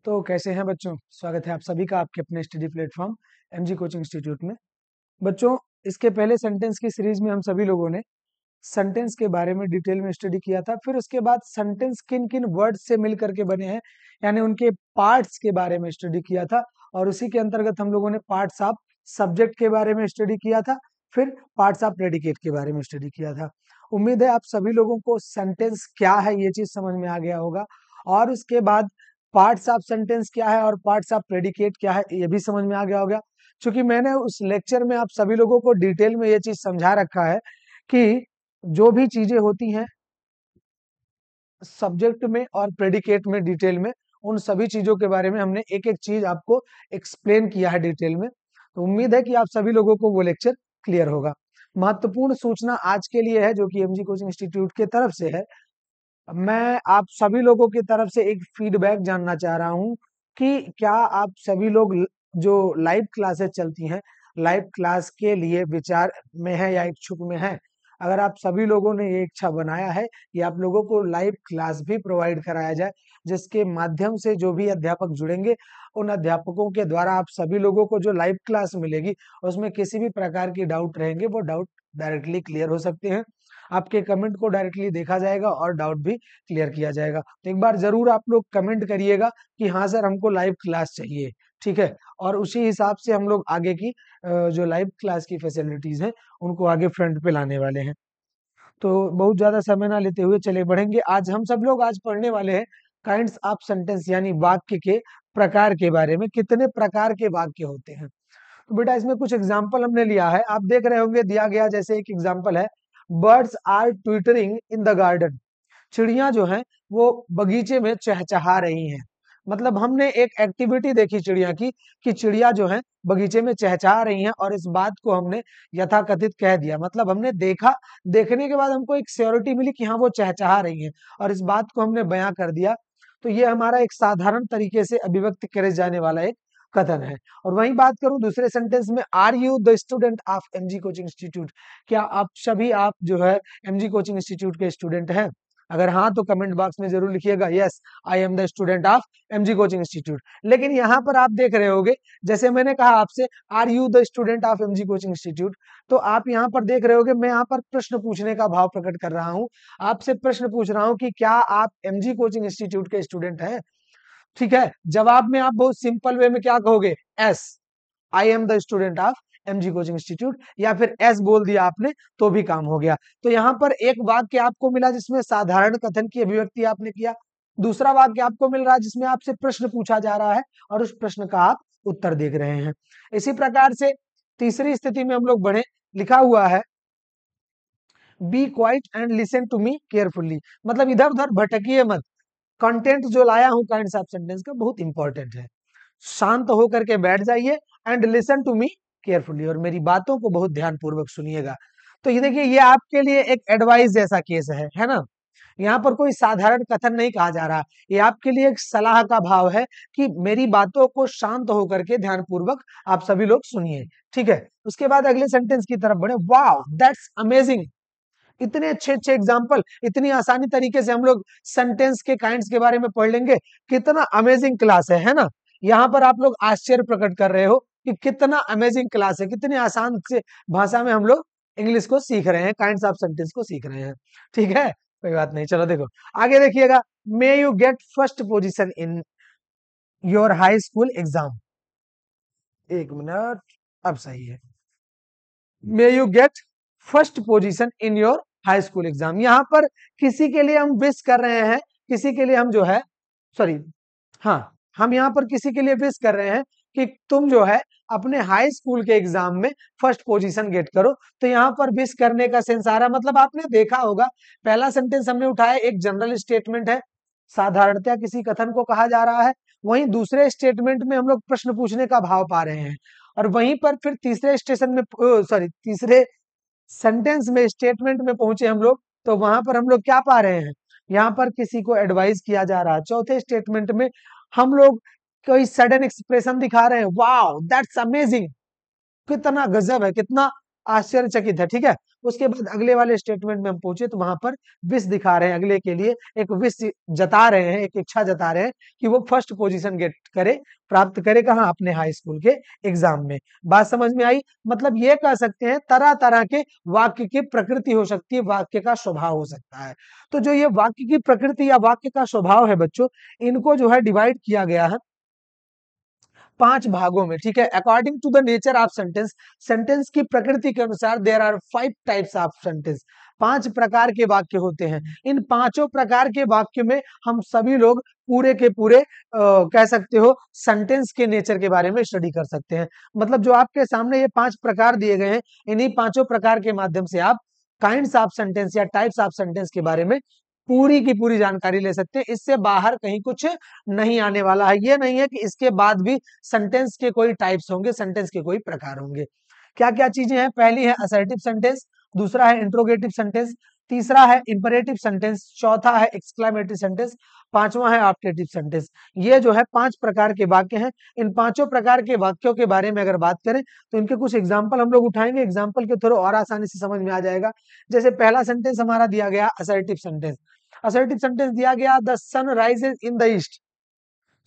तो कैसे हैं बच्चों। स्वागत है आप सभी का आपके अपने study platform MG coaching institute में। बच्चों, इसके पहले सेंटेंस की सीरीज में हम सभी लोगों ने सेंटेंस के बारे में डिटेल में स्टडी किया था। फिर उसके बाद सेंटेंस किन किन वर्ड्स से मिल करके बने हैं, यानी उनके पार्ट्स के बारे में स्टडी किया था। और उसी के अंतर्गत हम लोगों ने पार्ट्स ऑफ सब्जेक्ट के बारे में स्टडी किया था। फिर पार्ट्स ऑफ प्रेडिकेट के बारे में स्टडी किया था। उम्मीद है आप सभी लोगों को सेंटेंस क्या है ये चीज समझ में आ गया होगा, और उसके बाद पार्ट्स ऑफ सेंटेंस क्या है और पार्ट्स ऑफ प्रेडिकेट क्या है ये भी समझ में आ गया होगा। क्योंकि मैंने उस लेक्चर में आप सभी लोगों को डिटेल में ये चीज समझा रखा है कि जो भी चीजें होती हैं सब्जेक्ट में और प्रेडिकेट में डिटेल में, उन सभी चीजों के बारे में हमने एक एक चीज आपको एक्सप्लेन किया है डिटेल में। तो उम्मीद है कि आप सभी लोगों को वो लेक्चर क्लियर होगा। महत्वपूर्ण सूचना आज के लिए है जो कि एमजी कोचिंग इंस्टीट्यूट के तरफ से है। मैं आप सभी लोगों की तरफ से एक फीडबैक जानना चाह रहा हूं कि क्या आप सभी लोग जो लाइव क्लासेस चलती हैं, लाइव क्लास के लिए विचार में है या इच्छुक में है। अगर आप सभी लोगों ने ये इच्छा बनाया है कि आप लोगों को लाइव क्लास भी प्रोवाइड कराया जाए, जिसके माध्यम से जो भी अध्यापक जुड़ेंगे उन अध्यापकों के द्वारा आप सभी लोगों को जो लाइव क्लास मिलेगी उसमें किसी भी प्रकार की डाउट रहेंगे वो डाउट डायरेक्टली क्लियर हो सकते हैं। आपके कमेंट को डायरेक्टली देखा जाएगा और डाउट भी क्लियर किया जाएगा। तो एक बार जरूर आप लोग कमेंट करिएगा कि हाँ सर हमको लाइव क्लास चाहिए, ठीक है। और उसी हिसाब से हम लोग आगे की जो लाइव क्लास की फैसिलिटीज हैं उनको आगे फ्रंट पे लाने वाले हैं। तो बहुत ज्यादा समय ना लेते हुए चले बढ़ेंगे। आज हम सब लोग आज पढ़ने वाले हैं काइंड्स ऑफ सेंटेंस, यानी वाक्य के प्रकार के बारे में। कितने प्रकार के वाक्य होते हैं। तो बेटा इसमें कुछ एग्जाम्पल हमने लिया है, आप देख रहे होंगे दिया गया। जैसे एक एग्जाम्पल है, birds are twittering in the garden. चिड़िया जो है वो बगीचे में चहचहा रही हैं। मतलब हमने एक एक्टिविटी देखी चिड़िया की कि चिड़िया जो है बगीचे में चहचहा रही हैं, और इस बात को हमने यथाकथित कह दिया। मतलब हमने देखा, देखने के बाद हमको एक श्योरिटी मिली कि हाँ वो चहचहा रही हैं, और इस बात को हमने बयां कर दिया। तो ये हमारा एक साधारण तरीके से अभिव्यक्त करे जाने वाला एक कथन है। और वहीं बात करूं दूसरे सेंटेंस में, are you the student of MG coaching institute. क्या आप सभी आप जो है एमजी कोचिंग इंस्टीट्यूट के स्टूडेंट हैं? अगर हाँ तो कमेंट बॉक्स में जरूर लिखिएगा yes I am the student of MG coaching institute. लेकिन यहाँ पर आप देख रहे होगे, जैसे मैंने कहा आपसे are you the student of MG coaching institute, तो आप यहाँ पर देख रहे होगे मैं यहाँ पर प्रश्न पूछने का भाव प्रकट कर रहा हूँ। आपसे प्रश्न पूछ रहा हूँ कि क्या आप एमजी कोचिंग इंस्टीट्यूट के स्टूडेंट हैं। ठीक है, जवाब में आप बहुत सिंपल वे में क्या कहोगे, S I am the student of MG coaching institute, या फिर एस बोल दिया आपने तो भी काम हो गया। तो यहाँ पर एक वाक्य आपको मिला जिसमें साधारण कथन की अभिव्यक्ति आपने किया। दूसरा वाक्य आपको मिल रहा है जिसमें आपसे प्रश्न पूछा जा रहा है और उस प्रश्न का आप उत्तर देख रहे हैं। इसी प्रकार से तीसरी स्थिति में हम लोग बढ़े, लिखा हुआ है be quiet and listen to me carefully. मतलब इधर उधर भटकिए मत। कंटेंट जो लाया हूं काइंड्स ऑफ सेंटेंस का बहुत इंपॉर्टेंट है। शांत होकर के बैठ जाइए and listen to me carefully, और मेरी बातों को बहुत ध्यान पूर्वक सुनिएगा। तो ये देखिए, ये आपके लिए एक एडवाइस जैसा केस है ना। यहाँ पर कोई साधारण कथन नहीं कहा जा रहा, ये आपके लिए एक सलाह का भाव है कि मेरी बातों को शांत होकर के ध्यान पूर्वक आप सभी लोग सुनिए। ठीक है, उसके बाद अगले सेंटेंस की तरफ बढ़े। Wow that's amazing. इतने अच्छे अच्छे एग्जाम्पल, इतनी आसानी तरीके से हम लोग सेंटेंस के काइंड्स के बारे में पढ़ लेंगे। कितना अमेजिंग क्लास है ना। यहाँ पर आप लोग आश्चर्य प्रकट कर रहे हो कि कितना अमेजिंग क्लास है, कितने आसान से भाषा में हम लोग इंग्लिश को सीख रहे हैं, काइंड्स ऑफ सेंटेंस को सीख रहे हैं। ठीक है, कोई बात नहीं। चलो देखो आगे देखिएगा, may you get first position in your high school exam. एक मिनट, अब सही है। May you get first position in your high school exam. यहाँ पर किसी के लिए हम विश कर रहे हैं, किसी के लिए हम जो है, सॉरी, हाँ, हम यहाँ पर किसी के लिए विश कर रहे हैं कि तुम जो है अपने हाई स्कूल के एग्जाम में फर्स्ट पोजीशन गेट करो। तो यहाँ पर विश करने का सेंस आ रहा है। मतलब आपने देखा होगा पहला सेंटेंस हमने उठाया, एक जनरल स्टेटमेंट है, साधारणतया किसी कथन को कहा जा रहा है। वहीं दूसरे स्टेटमेंट में हम लोग प्रश्न पूछने का भाव पा रहे हैं, और वहीं पर फिर तीसरे स्टेशन में, सॉरी, तीसरे सेंटेंस में, स्टेटमेंट में पहुंचे हम लोग, तो वहां पर हम लोग क्या पा रहे हैं, यहाँ पर किसी को एडवाइस किया जा रहा है। चौथे स्टेटमेंट में हम लोग कोई सडन एक्सप्रेशन दिखा रहे हैं, वाओ दैट्स अमेजिंग, कितना गजब है, कितना आश्चर्यचकित है। ठीक है, उसके बाद अगले वाले स्टेटमेंट में हम पहुंचे तो वहां पर विश दिखा रहे हैं, अगले के लिए एक विश जता रहे हैं, एक इच्छा जता रहे हैं कि वो फर्स्ट पोजीशन गेट करे, प्राप्त करे, कहाँ, अपने हाई स्कूल के एग्जाम में। बात समझ में आई? मतलब ये कह सकते हैं तरह तरह के वाक्य की प्रकृति हो सकती है, वाक्य का स्वभाव हो सकता है। तो जो ये वाक्य की प्रकृति या वाक्य का स्वभाव है बच्चों, इनको जो है डिवाइड किया गया है 5 भागों में, ठीक है। According to the nature of sentence, sentence की प्रकृति के अनुसार there are 5 types of sentence, 5 प्रकार के वाक्य होते हैं। इन पांचों प्रकार के वाक्य में हम सभी लोग पूरे के पूरे कह सकते हो सेंटेंस के नेचर के बारे में स्टडी कर सकते हैं। मतलब जो आपके सामने ये 5 प्रकार दिए गए हैं, इन्हीं पांचों प्रकार के माध्यम से आप काइंड्स ऑफ सेंटेंस या टाइप्स ऑफ सेंटेंस के बारे में पूरी की पूरी जानकारी ले सकते हैं। इससे बाहर कहीं कुछ नहीं आने वाला है। ये नहीं है कि इसके बाद भी सेंटेंस के कोई टाइप्स होंगे, सेंटेंस के कोई प्रकार होंगे। क्या क्या चीजें हैं? पहली है असर्टिव सेंटेंस, दूसरा है इंट्रोगेटिव सेंटेंस, तीसरा है इंपरेटिव सेंटेंस, चौथा है एक्सक्लेमेटरी सेंटेंस, पांचवा है ऑप्टेटिव सेंटेंस। ये जो है 5 प्रकार के वाक्य हैं। इन पांचों प्रकार के वाक्यों के बारे में अगर बात करें तो इनके कुछ एग्जाम्पल हम लोग उठाएंगे, एग्जाम्पल के थ्रू और आसानी से समझ में आ जाएगा। जैसे पहला सेंटेंस हमारा दिया गया असर्टिव सेंटेंस, असर्टिव सेंटेंस दिया गया the sun rises in the east,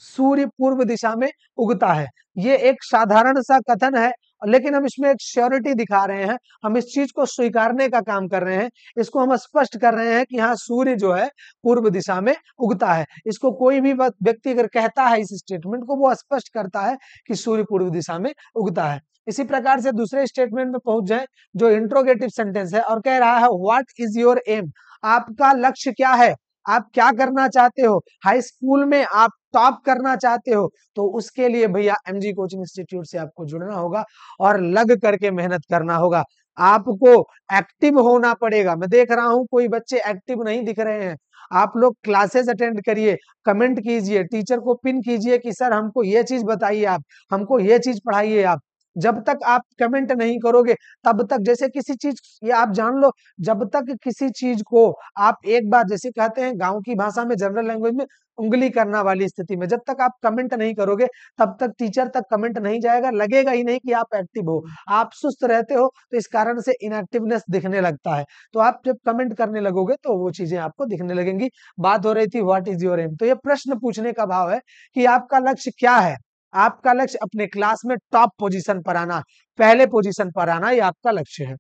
सूर्य पूर्व दिशा में उगता है। ये एक साधारण सा कथन है, लेकिन हम इसमें एक श्योरिटी दिखा रहे हैं, हम इस चीज को स्वीकारने का काम कर रहे हैं, इसको हम स्पष्ट कर रहे हैं कि हाँ सूर्य जो है पूर्व दिशा में उगता है। इसको कोई भी व्यक्ति अगर कहता है इस स्टेटमेंट को, वो स्पष्ट करता है कि सूर्य पूर्व दिशा में उगता है। इसी प्रकार से दूसरे स्टेटमेंट में पहुंच जाए जो इंट्रोगेटिव सेंटेंस है और कह रहा है व्हाट इज योर एम, आपका लक्ष्य क्या है, आप क्या करना चाहते हो, हाई स्कूल में आप टॉप करना चाहते हो, तो उसके लिए भैया एमजी कोचिंग इंस्टीट्यूट से आपको जुड़ना होगा और लग करके मेहनत करना होगा। आपको एक्टिव होना पड़ेगा। मैं देख रहा हूं कोई बच्चे एक्टिव नहीं दिख रहे हैं। आप लोग क्लासेस अटेंड करिए, कमेंट कीजिए, टीचर को पिन कीजिए कि सर हमको ये चीज बताइए, आप हमको ये चीज पढ़ाइए। आप जब तक आप कमेंट नहीं करोगे तब तक, जैसे किसी चीज, ये आप जान लो, जब तक किसी चीज को आप एक बार, जैसे कहते हैं गांव की भाषा में, जनरल लैंग्वेज में, उंगली करना वाली स्थिति में, जब तक आप कमेंट नहीं करोगे तब तक टीचर तक कमेंट नहीं जाएगा, लगेगा ही नहीं कि आप एक्टिव हो। आप सुस्त रहते हो तो इस कारण से इनएक्टिवनेस दिखने लगता है। तो आप जब कमेंट करने लगोगे तो वो चीजें आपको दिखने लगेंगी। बात हो रही थी व्हाट इज योर एम, तो ये प्रश्न पूछने का भाव है कि आपका लक्ष्य क्या है। आपका लक्ष्य अपने क्लास में टॉप पोजीशन पर आना, पहले पोजीशन पर आना, ये आपका लक्ष्य है।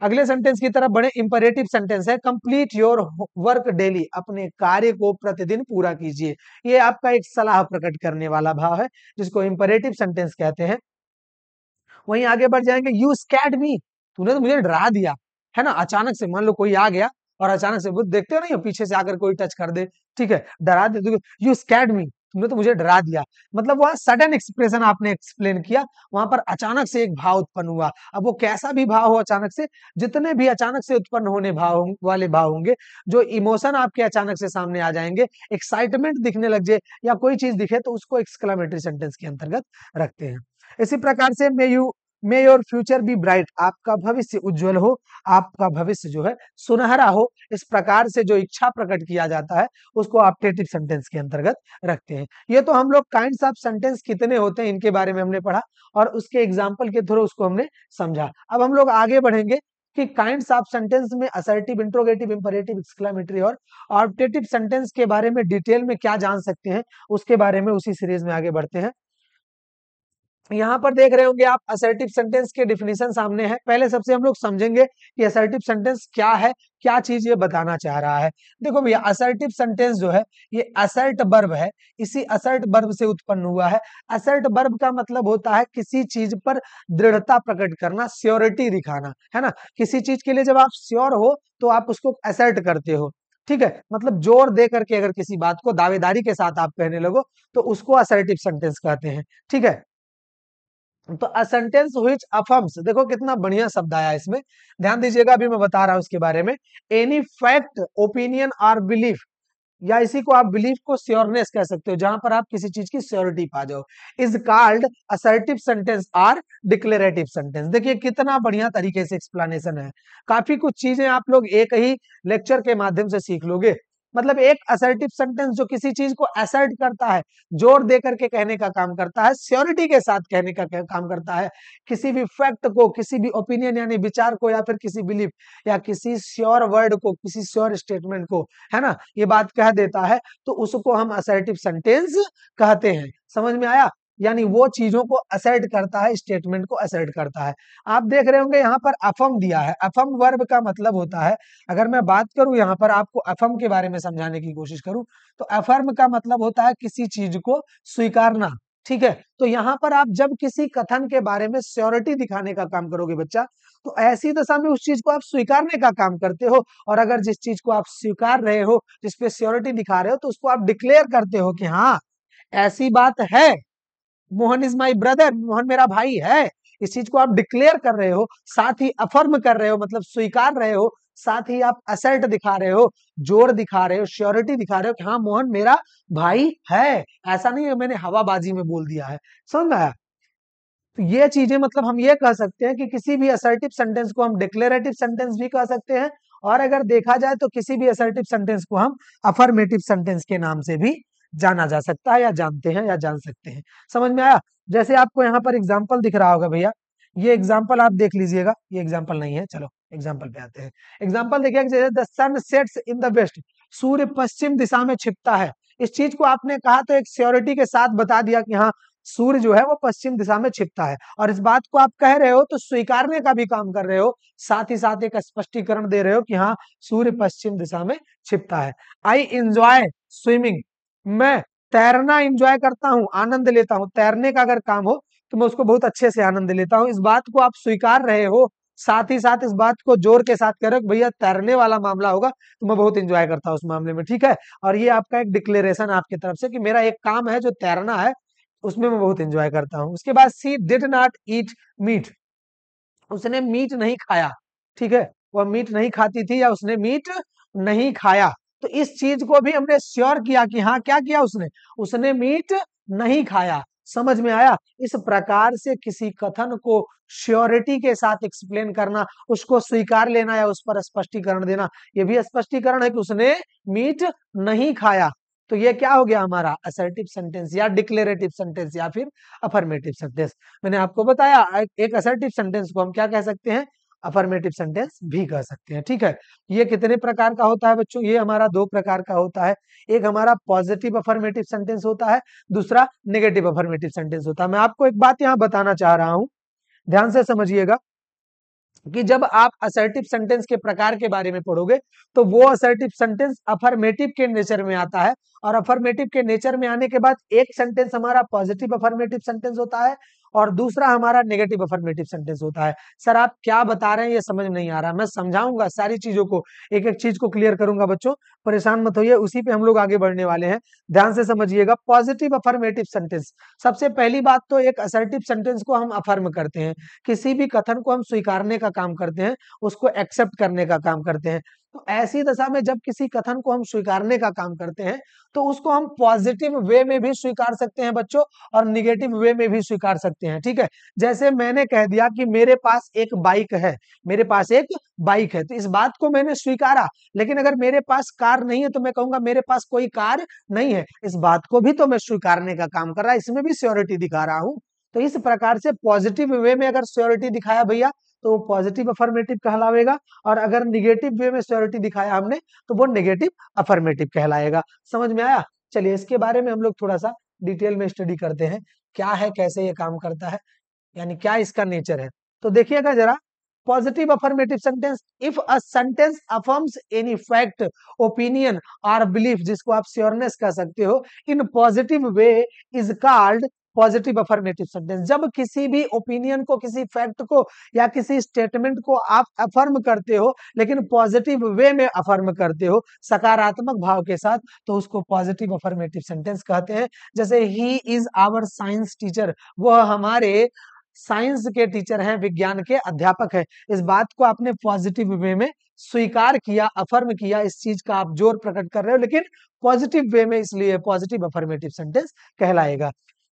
अगले सेंटेंस की तरफ बढ़े, इंपरेटिव सेंटेंस है कंप्लीट योर वर्क डेली, अपने कार्य को प्रतिदिन पूरा कीजिए। ये आपका एक सलाह प्रकट करने वाला भाव है, जिसको इंपरेटिव सेंटेंस कहते हैं। वहीं आगे बढ़ जाएंगे, यू स्कैर्ड मी, तूने तो मुझे डरा दिया, है ना। अचानक से मान लो कोई आ गया और अचानक से, वो देखते हो नहीं, पीछे से आकर कोई टच कर दे, ठीक है, डरा दे, यू स्कैर्ड मी, तुमने तो मुझे डरा दिया। मतलब वह सडन एक्सप्रेशन आपने एक्सप्लेन किया, वहां पर अचानक से एक भाव उत्पन्न हुआ। अब वो कैसा भी भाव हो अचानक से, जितने भी अचानक से उत्पन्न होने भाव वाले भाव होंगे, जो इमोशन आपके अचानक से सामने आ जाएंगे, एक्साइटमेंट दिखने लग जाए या कोई चीज दिखे, तो उसको एक्सक्लेमेटरी सेंटेंस के अंतर्गत रखते हैं। इसी प्रकार से मे योर फ्यूचर बी ब्राइट, आपका भविष्य उज्जवल हो, आपका भविष्य जो है सुनहरा हो, इस प्रकार से जो इच्छा प्रकट किया जाता है उसको ऑप्टेटिव सेंटेंस के अंतर्गत रखते हैं। ये तो हम लोग काइंड्स ऑफ सेंटेंस कितने होते हैं इनके बारे में हमने पढ़ा और उसके एग्जाम्पल के थ्रू उसको हमने समझा। अब हम लोग आगे बढ़ेंगे कि काइंड्स ऑफ सेंटेंस में असर्टिव, इंट्रोगेटिव, इंपरेटिव, एक्सक्लेमेटरी और ऑप्टेटिव सेंटेंस के बारे में डिटेल में क्या जान सकते हैं, उसके बारे में उसी सीरीज में आगे बढ़ते हैं। यहाँ पर देख रहे होंगे आप असर्टिव सेंटेंस के डिफिनीशन सामने है। पहले सबसे हम लोग समझेंगे कि असर्टिव सेंटेंस क्या है, क्या चीज ये बताना चाह रहा है। देखो भैया, असर्टिव सेंटेंस जो है ये असर्ट वर्ब है, इसी असर्ट वर्ब से उत्पन्न हुआ है। असर्ट वर्ब का मतलब होता है किसी चीज पर दृढ़ता प्रकट करना, श्योरिटी दिखाना, है ना। किसी चीज के लिए जब आप श्योर हो तो आप उसको असर्ट करते हो, ठीक है। मतलब जोर दे करके अगर किसी बात को दावेदारी के साथ आप कहने लगो तो उसको असर्टिव सेंटेंस कहते हैं, ठीक है। तो अ सेंटेंस व्हिच अफर्म्स, देखो कितना बढ़िया शब्द आया इसमें, ध्यान दीजिएगा, अभी मैं बता रहा हूं उसके बारे में। एनी फैक्ट, ओपिनियन और बिलीफ, या इसी को आप बिलीफ को श्योरनेस कह सकते हो, जहां पर आप किसी चीज की श्योरिटी पा जाओ, इज कॉल्ड असर्टिव सेंटेंस और डिक्लेरेटिव सेंटेंस। देखिए कितना बढ़िया तरीके से एक्सप्लेनेशन है, काफी कुछ चीजें आप लोग एक ही लेक्चर के माध्यम से सीख लोगे। मतलब एक असर्टिव सेंटेंस जो किसी चीज को असर्ट करता है, जोर दे करके कहने का काम करता है, श्योरिटी के साथ कहने का काम करता है, किसी भी फैक्ट को, किसी भी ओपिनियन यानी विचार को, या फिर किसी बिलीफ या किसी श्योर वर्ड को, किसी श्योर स्टेटमेंट को, है ना, ये बात कह देता है, तो उसको हम असर्टिव सेंटेंस कहते हैं। समझ में आया? यानी वो चीजों को असर्ट करता है, स्टेटमेंट को असर्ट करता है। आप देख रहे होंगे यहाँ पर अफर्म दिया है। अफर्म वर्ब का मतलब होता है, अगर मैं बात करूं यहाँ पर आपको अफर्म के बारे में समझाने की कोशिश करूं, तो अफर्म का मतलब होता है किसी चीज को स्वीकारना। ठीक है, तो यहाँ पर आप जब किसी कथन के बारे में श्योरिटी दिखाने का काम करोगे बच्चा, तो ऐसी दशा में उस चीज को आप स्वीकारने का काम करते हो। और अगर जिस चीज को आप स्वीकार रहे हो, जिसपे श्योरिटी दिखा रहे हो, तो उसको आप डिक्लेयर करते हो कि हाँ ऐसी बात है, Mohan is my brother, Mohan मेरा भाई है। इस चीज को आप डिक्लेयर कर रहे हो, साथ ही अफर्म कर रहे हो, मतलब स्वीकार रहे हो, साथ ही आप असर्ट दिखा रहे हो, जोर दिखा रहे हो, श्योरिटी दिखा रहे हो कि हाँ मोहन मेरा भाई है। ऐसा नहीं है मैंने हवाबाजी में बोल दिया है। समझ में आया? तो ये चीजें, मतलब हम ये कह सकते हैं कि किसी भी असर्टिव सेंटेंस को हम डिक्लेरेटिव सेंटेंस भी कह सकते हैं, और अगर देखा जाए तो किसी भी असर्टिव सेंटेंस को हम अफर्मेटिव सेंटेंस के नाम से भी जाना जा सकता है, या जानते हैं, या जान सकते हैं। समझ में आया? जैसे आपको यहाँ पर एग्जाम्पल दिख रहा होगा भैया, ये एग्जाम्पल आप देख लीजिएगा। ये एग्जाम्पल नहीं है, चलो एग्जाम्पल पे आते हैं। एग्जाम्पल देखिए, जैसे the sun sets in the west, सूर्य पश्चिम दिशा में छिपता है। इस चीज को आपने कहा तो एक श्योरिटी के साथ बता दिया कि हाँ सूर्य जो है वो पश्चिम दिशा में छिपता है, और इस बात को आप कह रहे हो तो स्वीकारने का भी काम कर रहे हो, साथ ही साथ एक स्पष्टीकरण दे रहे हो कि हाँ सूर्य पश्चिम दिशा में छिपता है। आई इंजॉय स्विमिंग, मैं तैरना इंजॉय करता हूँ, आनंद लेता हूँ। तैरने का अगर काम हो तो मैं उसको बहुत अच्छे से आनंद लेता हूँ। इस बात को आप स्वीकार रहे हो, साथ ही साथ इस बात को जोर के साथ कह रहे हो कि भैया तैरने वाला मामला होगा तो मैं बहुत इंजॉय करता हूँ उस मामले में। ठीक है, और ये आपका एक डिक्लेरेशन आपकी तरफ से कि मेरा एक काम है जो तैरना है, उसमें मैं बहुत एंजॉय करता हूँ। उसके बाद सी डिड नॉट ईट मीट, उसने मीट नहीं खाया। ठीक है, वह मीट नहीं खाती थी, या उसने मीट नहीं खाया। तो इस चीज को भी हमने श्योर किया कि हाँ क्या किया उसने, उसने मीट नहीं खाया। समझ में आया? इस प्रकार से किसी कथन को श्योरिटी के साथ एक्सप्लेन करना, उसको स्वीकार लेना या उस पर स्पष्टीकरण देना, ये भी स्पष्टीकरण है कि उसने मीट नहीं खाया। तो ये क्या हो गया हमारा असर्टिव सेंटेंस या डिक्लेरेटिव सेंटेंस या फिर अफर्मेटिव सेंटेंस। मैंने आपको बताया एक असर्टिव सेंटेंस को हम क्या कह सकते हैं, अफर्मेटिव सेंटेंस भी कह सकते हैं। ठीक है, ये कितने प्रकार का होता है बच्चों? ये हमारा दो प्रकार का होता है। एक हमारा पॉजिटिव अफर्मेटिव सेंटेंस होता है, दूसरा नेगेटिव अफर्मेटिव सेंटेंस होता है। मैं आपको एक बात यहाँ बताना चाह रहा हूं, ध्यान से समझिएगा कि जब आप असर्टिव सेंटेंस के प्रकार के बारे में पढ़ोगे तो वो असर्टिव सेंटेंस अफर्मेटिव के नेचर में आता है, और अफर्मेटिव के नेचर में आने के बाद एक सेंटेंस हमारा पॉजिटिव अफर्मेटिव सेंटेंस होता है और दूसरा हमारा नेगेटिव अफर्मेटिव सेंटेंस होता है। सर आप क्या बता रहे हैं ये समझ नहीं आ रहा, मैं समझाऊंगा सारी चीजों को, एक एक चीज को क्लियर करूंगा बच्चों, परेशान मत होइए, उसी पे हम लोग आगे बढ़ने वाले हैं। ध्यान से समझिएगा, पॉजिटिव अफर्मेटिव सेंटेंस, सबसे पहली बात तो एक असर्टिव सेंटेंस को हम अफर्म करते हैं, किसी भी कथन को हम स्वीकारने का काम करते हैं, उसको एक्सेप्ट करने का काम करते हैं। तो ऐसी दशा में जब किसी कथन को हम स्वीकारने का काम करते हैं तो उसको हम पॉजिटिव वे में भी स्वीकार सकते हैं बच्चों, और निगेटिव वे में भी स्वीकार सकते हैं। ठीक है, जैसे मैंने कह दिया कि मेरे पास एक बाइक है, मेरे पास एक बाइक है, तो इस बात को मैंने स्वीकारा। लेकिन अगर मेरे पास कार नहीं है तो मैं कहूंगा मेरे पास कोई कार नहीं है, इस बात को भी तो मैं स्वीकारने का काम कर रहा, इसमें भी श्योरिटी दिखा रहा हूं। तो इस प्रकार से पॉजिटिव वे में अगर श्योरिटी दिखाया भैया तो वो पॉजिटिव अफर्मेटिव कहलावेगा, और अगर निगेटिव वे में श्योरिटी दिखाया हमने तो वो नेगेटिव अफर्मेटिव कहलाएगा। समझ में आया? चलिए इसके बारे में हम लोग थोड़ा सा डिटेल में स्टडी करते हैं, क्या है, कैसे ये काम करता है, यानी क्या इसका नेचर है। तो देखिएगा जरा, positive affirmative sentence, if a sentence affirms any fact, opinion और बिलीफ, जिसको आप श्योरनेस कह सकते हो, in positive way is called positive affirmative sentence. जब किसी भी ओपिनियन को, किसी फैक्ट को या किसी स्टेटमेंट को आप अफर्म करते हो, लेकिन पॉजिटिव वे में अफर्म करते हो, सकारात्मक भाव के साथ, तो उसको पॉजिटिव अफर्मेटिव सेंटेंस कहते हैं। जैसे he is our science teacher, वह हमारे साइंस के टीचर हैं, विज्ञान के अध्यापक हैं। इस बात को आपने पॉजिटिव वे में स्वीकार किया, अफर्म किया, इस चीज का आप जोर प्रकट कर रहे हो, लेकिन पॉजिटिव वे में, इसलिए पॉजिटिव अफर्मेटिव सेंटेंस कहलाएगा।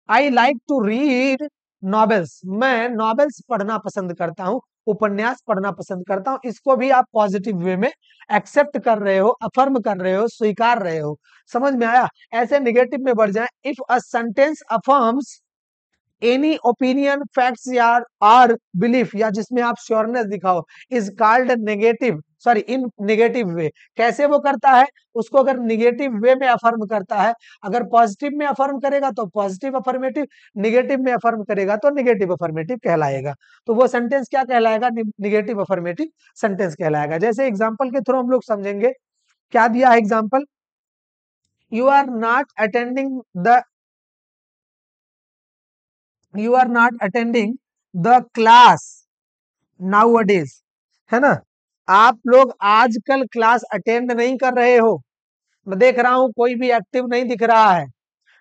I like to read novels, मैं नॉवेल्स पढ़ना पसंद करता हूं, उपन्यास पढ़ना पसंद करता हूं, इसको भी आप पॉजिटिव वे में एक्सेप्ट कर रहे हो, अफर्म कर रहे हो, स्वीकार रहे हो। समझ में आया? ऐसे निगेटिव में बढ़ जाए, if a sentence affirms any opinion, facts या और बिलीफ, या जिसमें आप श्योरनेस दिखाओ, is called negative, sorry in negative way. कैसे वो करता है? उसको अगर निगेटिव वे में अफर्म करता है, अगर पॉजिटिव में अफर्म करेगा तो पॉजिटिव अफर्मेटिव, निगेटिव में अफर्म करेगा तो निगेटिव अफर्मेटिव कहलाएगा। तो वो सेंटेंस क्या कहलाएगा? निगेटिव अफर्मेटिव सेंटेंस कहलाएगा। जैसे एग्जाम्पल के थ्रू हम लोग समझेंगे। क्या दिया है example? You are not attending the you are not attending the class nowadays, है ना? आप लोग आजकल क्लास अटेंड नहीं कर रहे हो। मैं देख रहा हूं कोई भी एक्टिव नहीं दिख रहा है।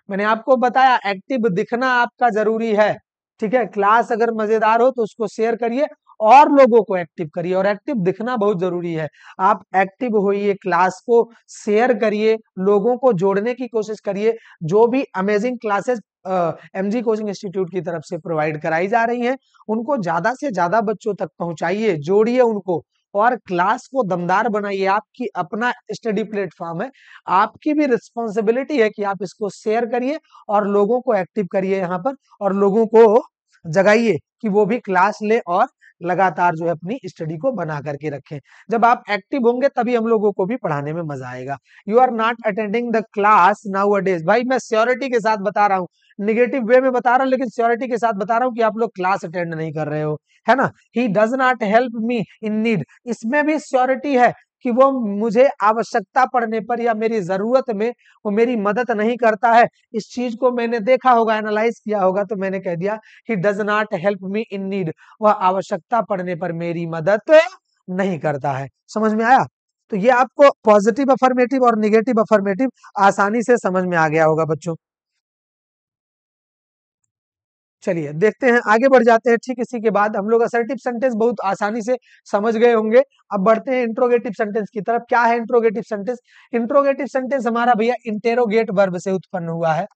मैंने आपको बताया एक्टिव दिखना आपका जरूरी है। ठीक है, क्लास अगर मजेदार हो तो उसको शेयर करिए और लोगों को एक्टिव करिए, और एक्टिव दिखना बहुत जरूरी है। आप एक्टिव होइए, क्लास को शेयर करिए, लोगों को जोड़ने की कोशिश करिए। जो भी amazing classes MG coaching institute की तरफ से प्रोवाइड कराई जा रही हैं, उनको ज्यादा से ज्यादा बच्चों तक पहुंचाइए, जोड़िए उनको, और क्लास को दमदार बनाइए। आपकी अपना स्टडी प्लेटफॉर्म है, आपकी भी रिस्पॉन्सिबिलिटी है कि आप इसको शेयर करिए और लोगों को एक्टिव करिए यहाँ पर, और लोगों को जगाइए कि वो भी क्लास ले और लगातार जो है अपनी स्टडी को बना करके रखें। जब आप एक्टिव होंगे तभी हम लोगों को भी पढ़ाने में मजा आएगा। You are not attending the class nowadays, भाई मैं श्योरिटी के साथ बता रहा हूँ, निगेटिव वे में बता रहा हूँ, लेकिन श्योरिटी के साथ बता रहा हूँ कि आप लोग क्लास अटेंड नहीं कर रहे हो, है ना? He does not help me in need, इसमें भी श्योरिटी है कि वो मुझे आवश्यकता पड़ने पर या मेरी जरूरत में वो मेरी मदद नहीं करता है। इस चीज को मैंने देखा होगा, एनालाइज किया होगा, तो मैंने कह दिया he does not help me in need, वह आवश्यकता पड़ने पर मेरी मदद नहीं करता है। समझ में आया? तो ये आपको पॉजिटिव अफर्मेटिव और निगेटिव अफर्मेटिव आसानी से समझ में आ गया होगा बच्चों। चलिए देखते हैं, आगे बढ़ जाते हैं। ठीक इसी के बाद हम लोग असर्टिव सेंटेंस बहुत आसानी से समझ गए होंगे। अब बढ़ते हैं इंट्रोगेटिव सेंटेंस की तरफ। क्या है इंट्रोगेटिव सेंटेंस? इंट्रोगेटिव सेंटेंस हमारा भैया इंटेरोगेट वर्ब से उत्पन्न हुआ है।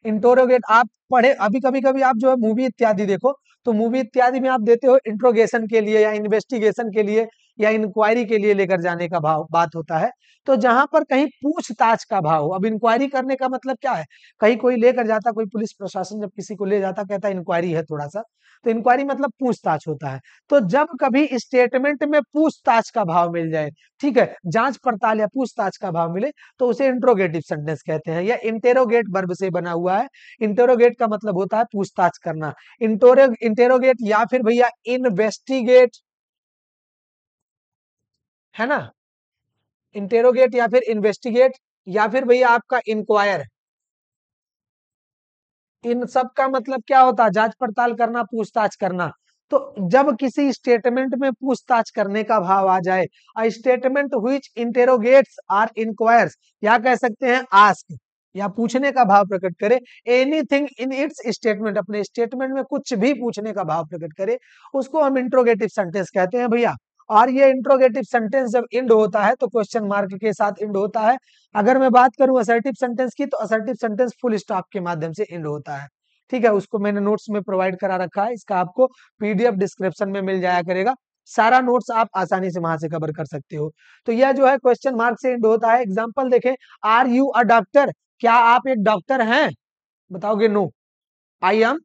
इंटरोगेट आप पढ़े अभी, कभी कभी आप जो है मूवी इत्यादि देखो, तो मूवी इत्यादि में आप देते हो इंट्रोगेशन के लिए या इन्वेस्टिगेशन के लिए या इंक्वायरी के लिए लेकर जाने का भाव बात होता है। तो जहां पर कहीं पूछताछ का भाव हो, अब इंक्वायरी करने का मतलब क्या है? कहीं कोई लेकर जाता, कोई पुलिस प्रशासन जब किसी को ले जाता, कहता इंक्वायरी है थोड़ा सा, तो इंक्वायरी मतलब पूछताछ होता है। तो जब कभी स्टेटमेंट में पूछताछ का भाव मिल जाए, ठीक है, जांच पड़ताल या पूछताछ का भाव मिले, तो उसे इंट्रोगेटिव सेंटेंस कहते हैं। या इंटेरोगेट वर्ब से बना हुआ है। इंटेरोगेट का मतलब होता है पूछताछ करना। इंटेरोगेट या फिर भैया इन्वेस्टिगेट, है ना? इंटेरोगेट या फिर इन्वेस्टिगेट या फिर भैया आपका इंक्वायर, इन सब का मतलब क्या होता है? जांच पड़ताल करना, पूछताछ करना। तो जब किसी स्टेटमेंट में पूछताछ करने का भाव आ जाए, a statement which interrogates or inquires, या कह सकते हैं आस्क, या पूछने का भाव प्रकट करे, एनीथिंग इन इट्स स्टेटमेंट, अपने स्टेटमेंट में कुछ भी पूछने का भाव प्रकट करे, उसको हम इंट्रोगेटिव सेंटेंस कहते हैं भैया। और ये इंट्रोगेटिव सेंटेंस जब इंड होता है तो क्वेश्चन मार्क के साथ इंड होता है। अगर मैं बात करूं असर्टिव सेंटेंस की, तो असर्टिव सेंटेंस फुल स्टॉप के माध्यम से इंड होता है। ठीक है, उसको मैंने नोट्स में प्रोवाइड करा रखा है, इसका आपको पीडीएफ डिस्क्रिप्शन में मिल जाया करेगा। सारा नोट्स आप आसानी से वहां से कवर कर सकते हो। तो यह जो है क्वेश्चन मार्क से इंड होता है। एग्जाम्पल देखें, आर यू अ डॉक्टर, क्या आप एक डॉक्टर हैं? बताओगे no, I am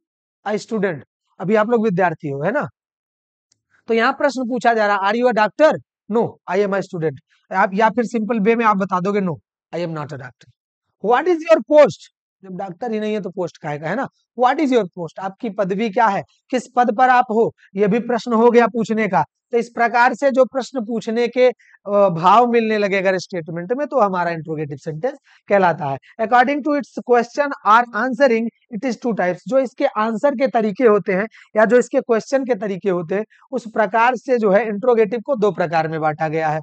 a student, अभी आप लोग विद्यार्थी हो, है ना? तो यहाँ प्रश्न पूछा जा रहा है, are you a doctor? No, I am a student. आप या फिर सिंपल वे में आप बता दोगे no, I am not a doctor. What is your post? जब डॉक्टर ही नहीं है तो पोस्ट काहे का, है ना? व्हाट इज योर पोस्ट, आपकी पदवी क्या है, किस पद पर आप हो? यह भी प्रश्न हो गया पूछने का। तो इस प्रकार से जो प्रश्न पूछने के भाव मिलने लगे अगर स्टेटमेंट में, तो हमारा इंट्रोगेटिव सेंटेंस कहलाता है। According to its question or answering, it is two types, जो इसके आंसर के तरीके होते हैं या जो इसके क्वेश्चन के तरीके होते हैं, उस प्रकार से जो है इंट्रोगेटिव को दो प्रकार में बांटा गया है।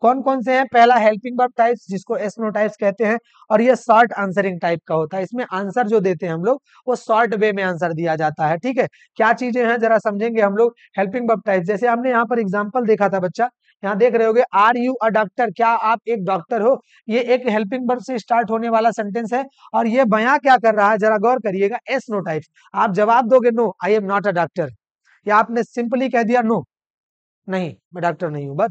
कौन कौन से हैं? पहला हेल्पिंग वर्ब टाइप्स, जिसको एसनो टाइप्स कहते हैं, और ये शॉर्ट आंसरिंग टाइप का होता है। इसमें आंसर जो देते हैं हम लोग, वो शॉर्ट वे में आंसर दिया जाता है। ठीक है, क्या चीजें हैं जरा समझेंगे हम लोग। हेल्पिंग वर्ब टाइप, जैसे हमने यहाँ पर एग्जांपल देखा था बच्चा, यहाँ देख रहे होगे, आर यू अ डॉक्टर, क्या आप एक डॉक्टर हो? ये एक हेल्पिंग वर्ब से स्टार्ट होने वाला सेंटेंस है, और ये बयां क्या कर रहा है, जरा गौर करिएगा, एस नो टाइप्स। आप जवाब दोगे no, I am not a doctor, या आपने सिंपली कह दिया नो, नहीं, मैं डॉक्टर नहीं हूँ, बस।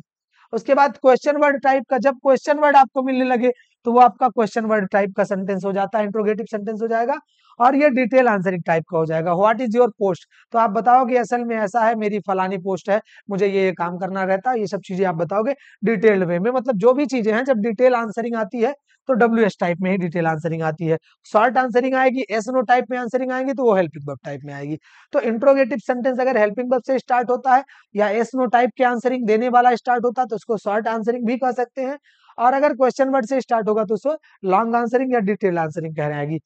उसके बाद क्वेश्चन वर्ड टाइप का, जब क्वेश्चन वर्ड आपको मिलने लगे तो वो आपका क्वेश्चन वर्ड टाइप का सेंटेंस हो जाता है, इंट्रोगेटिव सेंटेंस हो जाएगा। और ये डिटेल आंसरिंग टाइप का हो जाएगा। व्हाट इज योर पोस्ट, तो आप बताओगे असल में ऐसा है, मेरी फलानी पोस्ट है, मुझे ये काम करना रहता है, ये सब चीजें आप बताओगे डिटेल्ड वे में। मतलब जो भी चीजें हैं, जब डिटेल आंसरिंग आती है तो WH टाइप में ही डिटेल आंसरिंग आती है। शॉर्ट आंसरिंग आएगी, एस नो टाइप में आंसरिंग आएंगी तो वो हेल्पिंग वर्ब टाइप में आएगी। तो इंट्रोगेटिव सेंटेंस अगर हेल्पिंग वर्ब से स्टार्ट होता है या एस नो टाइप के आंसरिंग देने वाला स्टार्ट होता है तो उसको शॉर्ट आंसरिंग भी कह सकते हैं। और अगर क्वेश्चन वर्ड से स्टार्ट होगा तो उसको लॉन्ग आंसरिंग या डिटेल आंसरिंग कह रहे आएगी।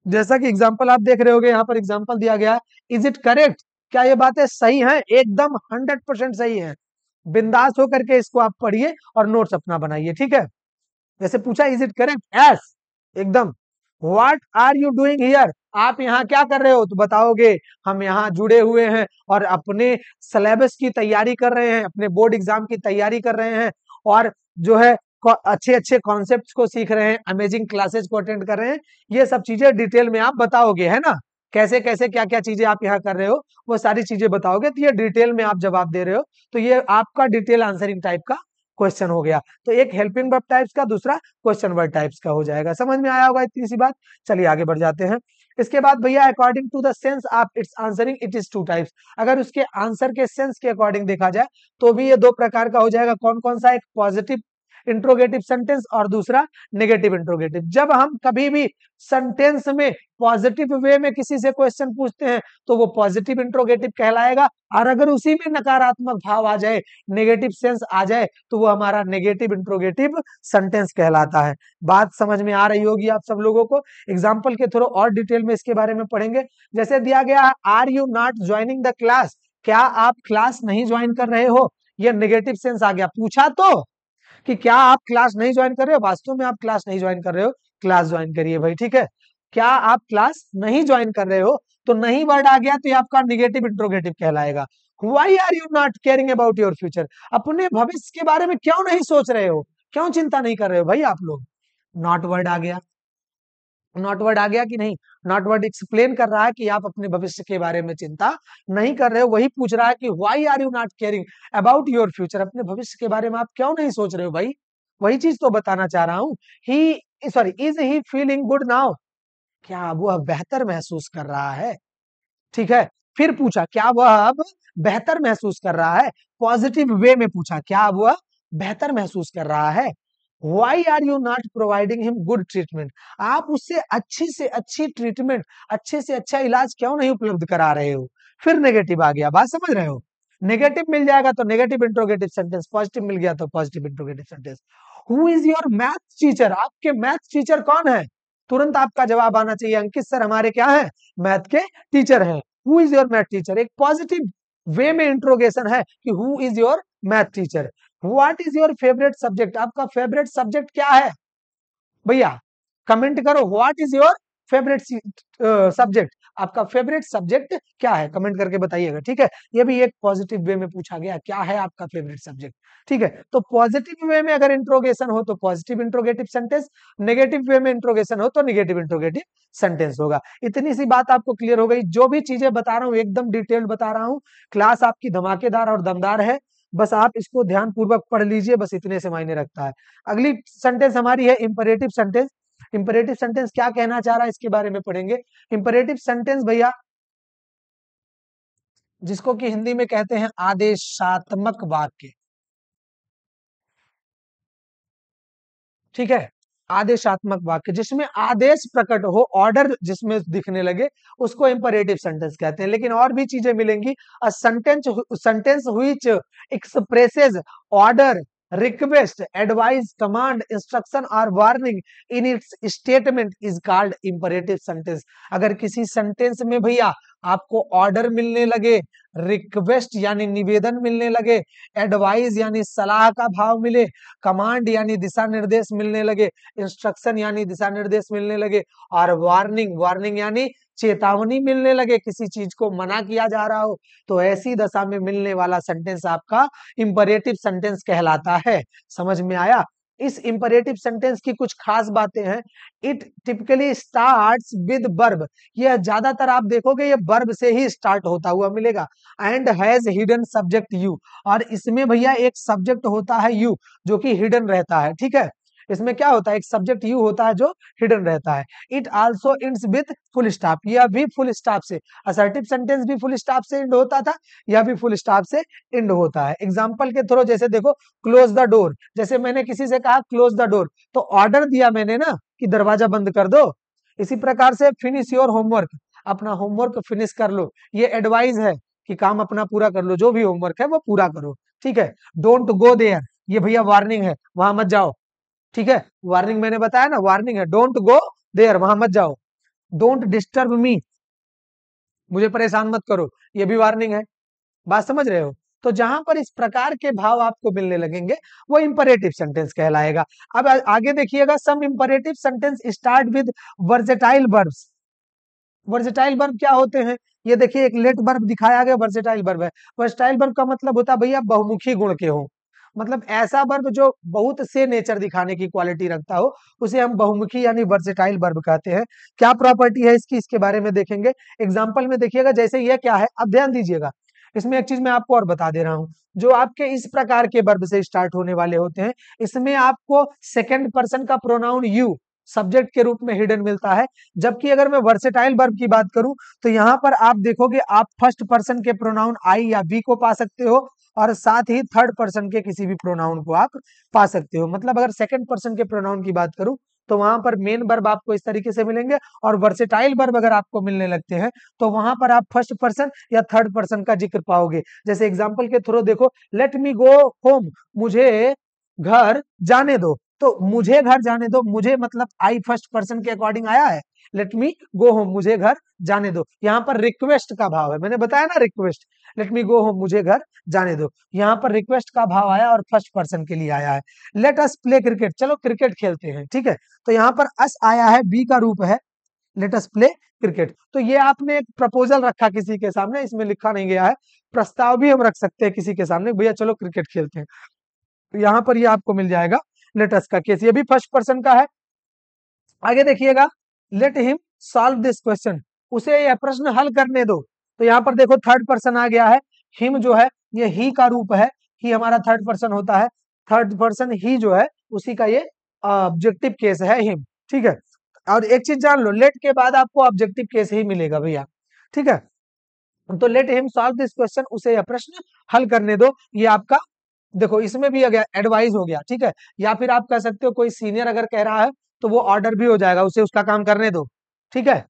जैसा कि एग्जाम्पल आप देख रहे होगे, यहाँ पर एग्जाम्पल दिया गया है, इज इट करेक्ट, क्या ये बातें सही हैं? एकदम 100% सही है। बिंदास होकर के इसको आप पढ़िए और नोट्स अपना बनाइए, ठीक है। जैसे पूछा इज इट करेक्ट, एस, एकदम। What are you doing here, आप यहाँ क्या कर रहे हो, तो बताओगे हम यहाँ जुड़े हुए हैं और अपने सिलेबस की तैयारी कर रहे हैं, अपने बोर्ड एग्जाम की तैयारी कर रहे हैं, और जो है अच्छे अच्छे कॉन्सेप्ट्स को सीख रहे हैं, अमेजिंग क्लासेस को अटेंड कर रहे हैं। ये सब चीजें डिटेल में आप बताओगे, है ना। कैसे कैसे क्या क्या चीजें आप यहाँ कर रहे हो वो सारी चीजें बताओगे, तो ये डिटेल में आप जवाब दे रहे हो, तो ये आपका डिटेल आंसरिंग टाइप का क्वेश्चन हो गया। तो एक हेल्पिंग वर्ब टाइप्स का, दूसरा क्वेश्चन वर्ब टाइप्स का हो जाएगा। समझ में आया होगा इतनी सी बात। चलिए आगे बढ़ जाते हैं। इसके बाद भैया अकॉर्डिंग टू द सेंस आप it's answering it is two types. अगर उसके आंसर के सेंस के अकॉर्डिंग देखा जाए तो भी ये दो प्रकार का हो जाएगा। कौन कौन सा, एक पॉजिटिव इंट्रोगेटिव सेंटेंस और दूसरा नेगेटिव इंट्रोगेटिव। जब हम कभी भी सेंटेंस में पॉजिटिव वे में किसी से क्वेश्चन पूछते हैं तो वो पॉजिटिव इंट्रोगेटिव कहलाएगा, और अगर उसी में नकारात्मक भाव आ जाए, नेगेटिव सेंस आ जाए, तो वो हमारा नेगेटिव इंट्रोगेटिव सेंटेंस कहलाता है। बात समझ में आ रही होगी आप सब लोगों को। एग्जाम्पल के थ्रू और डिटेल में इसके बारे में पढ़ेंगे। जैसे दिया गया है, are you not joining the class, क्या आप क्लास नहीं ज्वाइन कर रहे हो, ये नेगेटिव सेंस आ गया। पूछा तो कि क्या आप क्लास नहीं ज्वाइन कर रहे हो, वास्तव में आप क्लास नहीं ज्वाइन कर रहे हो, क्लास ज्वाइन करिए भाई, ठीक है। क्या आप क्लास नहीं ज्वाइन कर रहे हो, तो नहीं वर्ड आ गया तो ये आपका निगेटिव इंट्रोगेटिव कहलाएगा। Why are you not caring about your future, अपने भविष्य के बारे में क्यों नहीं सोच रहे हो, क्यों चिंता नहीं कर रहे हो भाई आप लोग। नॉट वर्ड आ गया, नॉट वर्ड आ गया कि नहीं। नॉट वर्ड एक्सप्लेन कर रहा है कि आप अपने भविष्य के बारे में चिंता नहीं कर रहे हो। वही पूछ रहा है कि why are you not caring about your future, अपने भविष्य के बारे में आप क्यों नहीं सोच रहे हो भाई। वही चीज तो बताना चाह रहा हूं। He sorry is he feeling good now, क्या वह बेहतर महसूस कर रहा है, ठीक है। फिर पूछा क्या वह अब बेहतर महसूस कर रहा है, पॉजिटिव वे में पूछा, क्या वह बेहतर महसूस कर रहा है। Why are you not providing him good treatment, आप उससे अच्छी से अच्छी ट्रीटमेंट, अच्छे से अच्छा इलाज क्यों नहीं उपलब्ध करा रहे हो। फिर नेगेटिव आ गया, बात समझ रहे हो। नेगेटिव मिल जाएगा तो नेगेटिव इंट्रोगेटिव सेंटेंस, पॉजिटिव मिल गया तो positive interrogative sentence. Who is your math teacher, आपके मैथ टीचर कौन है, तुरंत आपका जवाब आना चाहिए, अंकित सर हमारे क्या है, मैथ के टीचर हैं। Who is your math teacher, एक पॉजिटिव वे में इंट्रोगेशन है कि who is your math teacher. What is your favourite subject, आपका फेवरेट सब्जेक्ट क्या है भैया, कमेंट करो। What is your favourite subject, आपका फेवरेट सब्जेक्ट क्या है, कमेंट करके बताइएगा, ठीक है। ये भी एक पॉजिटिव वे में पूछा गया, क्या है आपका फेवरेट सब्जेक्ट, ठीक है। तो पॉजिटिव वे में अगर इंट्रोगेशन हो तो positive interrogative sentence, negative way में इंट्रोगेशन हो तो नेगेटिव इंट्रोगेटिव सेंटेंस होगा। इतनी सी बात आपको क्लियर हो गई। जो भी चीजें बता रहा हूँ एकदम डिटेल्ड बता रहा हूँ। क्लास आपकी धमाकेदार और दमदार है, बस आप इसको ध्यान पूर्वक पढ़ लीजिए, बस इतने से मायने रखता है। अगली सेंटेंस हमारी है इंपरेटिव सेंटेंस। इंपरेटिव सेंटेंस क्या कहना चाह रहा है इसके बारे में पढ़ेंगे। इंपरेटिव सेंटेंस भैया, जिसको कि हिंदी में कहते हैं आदेशात्मक वाक्य, ठीक है। आदेशात्मक वाक्य जिसमें आदेश प्रकट हो, ऑर्डर जिसमें दिखने लगे, उसको इंपरेटिव सेंटेंस कहते हैं। लेकिन और भी चीजें मिलेंगी। A sentence which expresses order, request, advice, command, instruction और warning in its statement is called imperative sentence. अगर किसी सेंटेंस में भैया आपको ऑर्डर मिलने लगे, रिक्वेस्ट यानी निवेदन मिलने लगे, एडवाइस यानी सलाह का भाव मिले, कमांड यानी दिशा निर्देश मिलने लगे, इंस्ट्रक्शन यानी दिशा निर्देश मिलने लगे, और वार्निंग, वार्निंग यानी चेतावनी मिलने लगे, किसी चीज को मना किया जा रहा हो, तो ऐसी दशा में मिलने वाला सेंटेंस आपका इंपरेटिव सेंटेंस कहलाता है। समझ में आया। इस इंपरेटिव सेंटेंस की कुछ खास बातें हैं। It typically starts with verb, यह ज्यादातर आप देखोगे ये वर्ब से ही स्टार्ट होता हुआ मिलेगा। And has hidden subject you, और इसमें भैया एक सब्जेक्ट होता है यू जो कि हिडन रहता है, ठीक है। इसमें क्या होता है, एक सब्जेक्ट यू होता है जो हिडन रहता है। It also ends with full stop, यह भी फुल स्टॉप से, असर्टिव सेंटेंस भी फुल स्टॉप से एंड होता था, यह भी फुल स्टॉप से एंड होता है। एग्जांपल के थ्रू जैसे देखो, क्लोज द डोर, जैसे मैंने किसी से कहा क्लोज द डोर, तो ऑर्डर दिया मैंने ना कि दरवाजा बंद कर दो। इसी प्रकार से फिनिश योर होमवर्क, अपना होमवर्क फिनिश कर लो, ये एडवाइस है कि काम अपना पूरा कर लो, जो भी होमवर्क है वो पूरा करो, ठीक है। डोंट गो देयर, ये भैया वार्निंग है, वहां मत जाओ, ठीक है। वार्निंग मैंने बताया ना, वार्निंग है, डोंट गो देयर, वहां मत जाओ। डोंट डिस्टर्ब मी, मुझे परेशान मत करो, ये भी वार्निंग है। बात समझ रहे हो? तो जहां पर इस प्रकार के भाव आपको मिलने लगेंगे वो इंपरेटिव सेंटेंस कहलाएगा। अब आगे देखिएगा, some imperative sentence start with versatile verbs. Versatile verb क्या होते हैं, ये देखिए एक लेट वर्ब दिखाया गया, वर्सेटाइल वर्ब है। वर्सेटाइल वर्ब का मतलब होता है भैया बहुमुखी गुण के हो, मतलब ऐसा वर्ब जो बहुत से नेचर दिखाने की क्वालिटी रखता हो, उसे हम बहुमुखी यानी वर्सेटाइल वर्ब कहते हैं। क्या प्रॉपर्टी है इसकी, इसके बारे में देखेंगे। एग्जाम्पल में देखिएगा, जैसे ये क्या है, अब ध्यान दीजिएगा, इसमें एक चीज मैं आपको और बता दे रहा हूं। जो आपके इस प्रकार के वर्ब से स्टार्ट होने वाले होते हैं, इसमें आपको सेकंड पर्सन का प्रोनाउन यू सब्जेक्ट के रूप में हिडन मिलता है। जबकि अगर मैं वर्सेटाइल वर्ब की बात करूं, तो यहां पर आप देखोगे आप फर्स्ट पर्सन के प्रोनाउन आई या बी को पा सकते हो, और साथ ही थर्ड पर्सन के किसी भी प्रोनाउन को आप पा सकते हो। मतलब अगर सेकंड पर्सन के प्रोनाउन की बात करूं, तो वहां पर मेन वर्ब आपको इस तरीके से मिलेंगे, और वर्सेटाइल वर्ब अगर आपको मिलने लगते हैं, तो वहां पर आप फर्स्ट पर्सन या थर्ड पर्सन का जिक्र पाओगे। जैसे एग्जांपल के थ्रू देखो, लेट मी गो होम, मुझे घर जाने दो। तो मुझे घर जाने दो, मुझे मतलब आई फर्स्ट पर्सन के अकॉर्डिंग आया है, लेट मी गो होम, मुझे घर जाने दो। यहाँ पर रिक्वेस्ट का भाव है, मैंने बताया ना request, let me go home, मुझे घर जाने दो। यहाँ पर रिक्वेस्ट का भाव आया और फर्स्ट पर्सन के लिए आया है। लेट अस प्ले क्रिकेट, चलो क्रिकेट खेलते हैं, ठीक है। तो यहाँ पर अस आया है, बी का रूप है, लेट अस प्ले क्रिकेट। तो ये आपने एक प्रपोजल रखा किसी के सामने, इसमें लिखा नहीं गया है, प्रस्ताव भी हम रख सकते हैं किसी के सामने, भैया चलो क्रिकेट खेलते हैं। यहाँ पर ये आपको मिल जाएगा लेटस का केस, ये भी फर्स्ट पर्सन का है। आगे देखिएगा, let him solve this question, उसे यह प्रश्न हल करने दो। तो यहाँ पर देखो थर्ड पर्सन आ गया है, हिम जो है ये ही का रूप है, ही हमारा थर्ड पर्सन होता है, थर्ड पर्सन ही जो है उसी का ये ऑब्जेक्टिव केस है हिम, ठीक है। और एक चीज जान लो, लेट के बाद आपको ऑब्जेक्टिव केस ही मिलेगा भैया, ठीक है। तो let him solve this question, उसे यह प्रश्न हल करने दो, ये आपका देखो इसमें भी आ गया एडवाइस हो गया, ठीक है। या फिर आप कह सकते हो कोई सीनियर अगर कह रहा है तो वो ऑर्डर भी हो जाएगा, उसे उसका काम करने दो, ठीक है।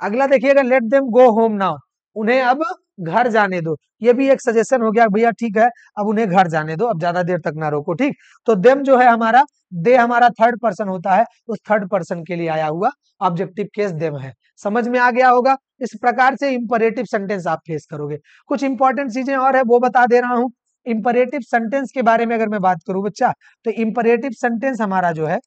अगला देखिएगा, let them go home now, उन्हें अब घर जाने दो। ये भी एक सजेशन हो गया भैया, ठीक है, अब उन्हें घर जाने दो, अब ज्यादा देर तक ना रोको, ठीक। तो देम जो है हमारा, दे हमारा थर्ड पर्सन होता है, उस थर्ड पर्सन के लिए आया हुआ ऑब्जेक्टिव केस देम है। समझ में आ गया होगा। इस प्रकार से इंपरेटिव सेंटेंस आप फेस करोगे। कुछ इंपॉर्टेंट चीजें और है वो बता दे रहा हूं। इंपरेटिव सेंटेंस के बारे में अगर मैं बात करूं बच्चा, तो इंपरेटिव सेंटेंस हमारा जो है,